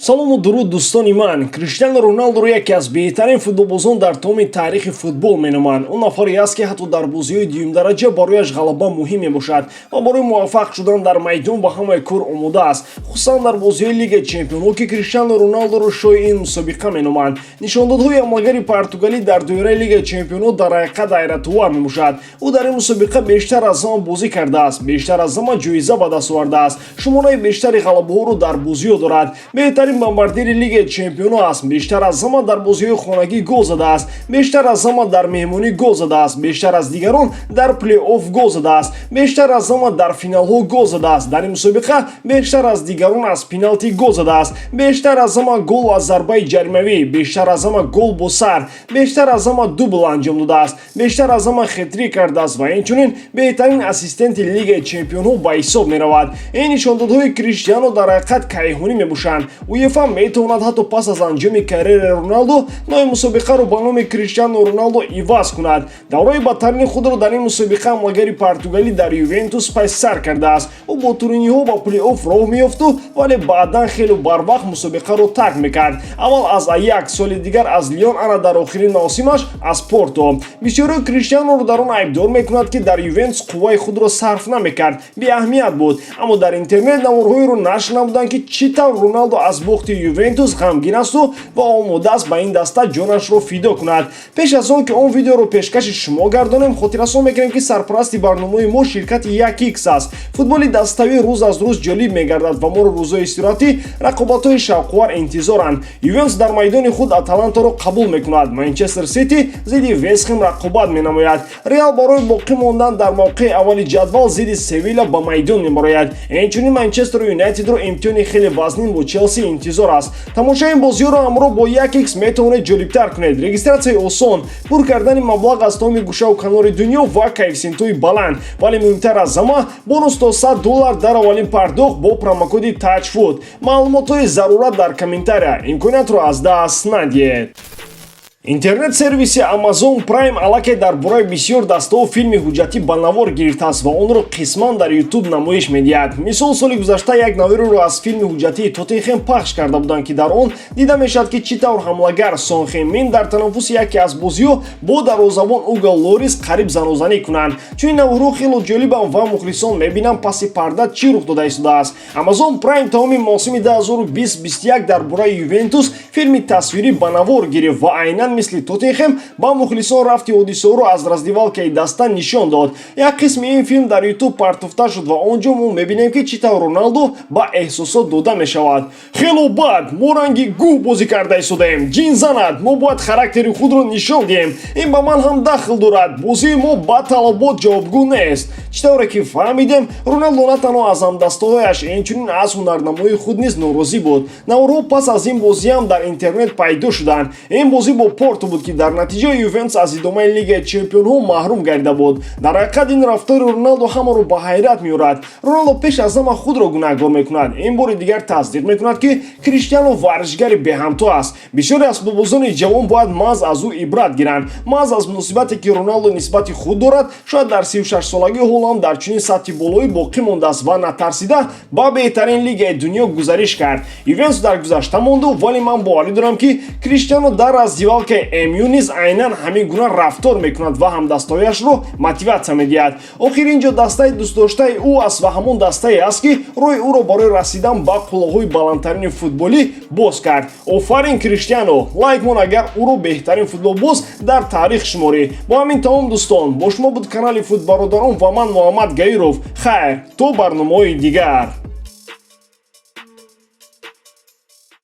салому дуруд дӯстони ман. Криштиану Роналдуро яке аз беҳтарин футболбозон дар тамоми таърихи футбол меноманд. Он нафаре аст ки ҳатто дар бозиҳои дуюмдараҷа барояш ғалаба муҳим мебошад ва барои муваффақ шудан дар майдон ба ҳамаи кор омода аст, хусусан дар бозиҳои Лигаи Чемпионҳо ки Криштиану Роналдуро шои ин мусобиқа меноманд. нишондодҳои амалгари португалӣ дар доираи Лигаи Чемпионҳо дар ҳақиқат ҳайратовар мебошад. Ӯ дар ин мусобиқа бештар аз ҳама бозӣ кардааст, бештар аз ҳама ҷоиза ба даст овардааст, шумораи бештари ғалабаҳоро дар бозиҳо дорад, беҳтарин бомбардири Лигаи Чемпионҳо аст, бештар аз ҳама дар бозиҳои хонагӣ гол задааст, бештар аз ҳама дар меҳмонӣ гол задааст, бештар аз дигарон дар плей-офф гол задааст, бештар аз ҳама дар финалҳо гол задааст. Дар ин мусобиқа бештар аз дигарон аз пеналти гол задааст, бештар аз ҳама гол аз зарбаи ҷаримавӣ, бештар аз ҳама гол бо сар, бештар аз ҳама дубл анҷом додааст, бештар аз ҳама хетрик кардааст ва инчунин беҳтарин ассистенти Лигаи Чемпионҳо ба ҳисоб меравад. Ин нишондодҳои Криштиану дар ҳақиқат кайҳонӣ мебошанд. УЕФА метавонад ҳатто пас аз анҷоми карьераи Роналду номи мусобиқаро ба номи Криштиану Роналду иваз кунад. Давраи бадтарини худро дар ин мусобиқа амалгари португалӣ дар Ювентус пайсар кардааст. Ӯ бо туриниҳо ба плей-офф роҳ меёфту, вале баъдан хеле барвақт мусобиқаро тарк мекард. Аввал аз Аякс, соли дигар аз Лион, ана дар охирин мавсимаш аз Порто. Бисёриҳо Криштиаnuро дар он айбдор мекунад ки дар Ювентус қувваи худро сарф намекард, беаҳамият буд. Аммо дар интернет наворҳоеро нашр намуданд ки чӣ тавр Роналду аз бохти Ювентус ғамгин асту ва омода аст ба ин даста ҷонашро фидо кунад. Пеш аз он ки он видеоро пешкаши шумо гардонем, хотиррасон мекунем ки сарпарасти барномаи мо ширкати 1x аст. Футболи дастави рӯз аз рӯз ҷолиб мегардад ва моро рӯзҳои истироҳатӣ рақобатҳои шавқовар интизоранд. Ювентус дар майдони худ Аталантаро қабул мекунад. Манчестер Сити зидди Вестхэм рақобат менамояд. Реал барои боқӣ мондан дар мавқеи аввали ҷадвал зидди Севилля ба майдон мебарояд. Инчунин Манчестер Юнайтедро имтиҳони хеле вазнин бо Челси интизор аст. Тамошои ин бозиҳоро ҳамроҳ бо 1x метавонед ҷолибтар кунед. Регистратсияи осон, пур кардани маблағ аз тамоми гӯшаву канори дунё ва коэффициентҳои баланд, вале муҳимтар аз ҳама бонус то $100 дар аввалин пардохт бо промокоди TouchFood. маълумотҳои зарурат дар комментария. имкониятро аз даст надиҳед. Интернет-сервиси Amazon Prime аллакай дар бораи бисёр дастаҳо филми ҳуҷҷатӣ ба навор гирифтааст ва онро қисман дар YouTube намоиш медиҳад. Мисол, соли гузашта як навероро аз филми ҳуҷҷатии Тоттенхем пахш карда буданд ки дар он дида мешавад ки чӣ тавр ҳамлагар Сон Хен-мин дар танаффуси яке аз бозиҳо бо дарвозабон Уго Лорис қариб занозанӣ кунанд. Чунин навероҳо хеле ҷолибанд ва мухлисон мебинанд паси парда чӣ рух дода истодааст. Amazon Prime тамоми мавсими 2020-21 дар бораи Ювентус филми тасвирӣ ба навор гирифт ва айнан мисли Тоттенхем ба мухлисон рафти ҳодисаҳоро аз раздивалкаи даста нишон дод. Як қисми ин филм дар YouTube партофта шуд ва он ҷо мо мебинем ки чӣ тавр Роналду ба эҳсосот дода мешавад. Хело бад, мо ранги гӯҳ бозӣ карда истодаем. Ҷин занад, мо бояд характери худро нишон диҳем. Ин ба ман ҳам дахл дорад. Бозии мо ба талабот ҷавобгӯ нест. Чӣ тавре ки фаҳмидем, Роналду на танҳо аз ҳамдастаҳояш, инчунин аз ҳунарнамои худ низ норозӣ буд. Наварҳо пас аз ин бозӣ ҳам дар интернет пайдо шуданд. Ин бозӣ бо Порто буд ки дар натиҷаи Ювентус аз идомаи Лигаи Чемпионҳо маҳрум гардида буд. Дар ҳақиқат ин рафтори Роналду ҳамаро ба ҳайрат меорад. Роналду пеш аз ҳама худро гунаҳкор мекунад. Ин бори дигар тасдиқ мекунад ки Криштиану варзишгари беҳамто аст. Бисёре аз футболбозони ҷавон бояд маҳз аз ӯ ибрат гиранд. Маҳз аз муносибате ки Роналду нисбати худ дорад, шояд дар 36-солагии ҳол ҳам дар чунин сатҳи болоӣ боқӣ мондааст ва натарсида ба беҳтарин лигаи дунё гузариш кард. Ювентус дар гузашта монду, вале ман боварӣ дорам ки Криштиану дар раздивалкаи МЮ низ айнан ҳамин гуна рафтор мекунад ва ҳамдастаҳояшро мотиватсия медиҳад. Охир ин ҷо дастаи дӯстдоштаи ӯ аст ва ҳамон дастае аст ки роҳи ӯро барои расидан ба қуллаҳои баландтарини футболӣ боз кард. Офарин Криштиану! Лайк мон агар ӯро беҳтарин футболбоз дар таърих шуморӣ. Бо ҳамин тамом дӯстон, бо шумо буд канали Футбародарон ва ман Муҳаммад Гаиров. Хайр, то барномаҳои дигар.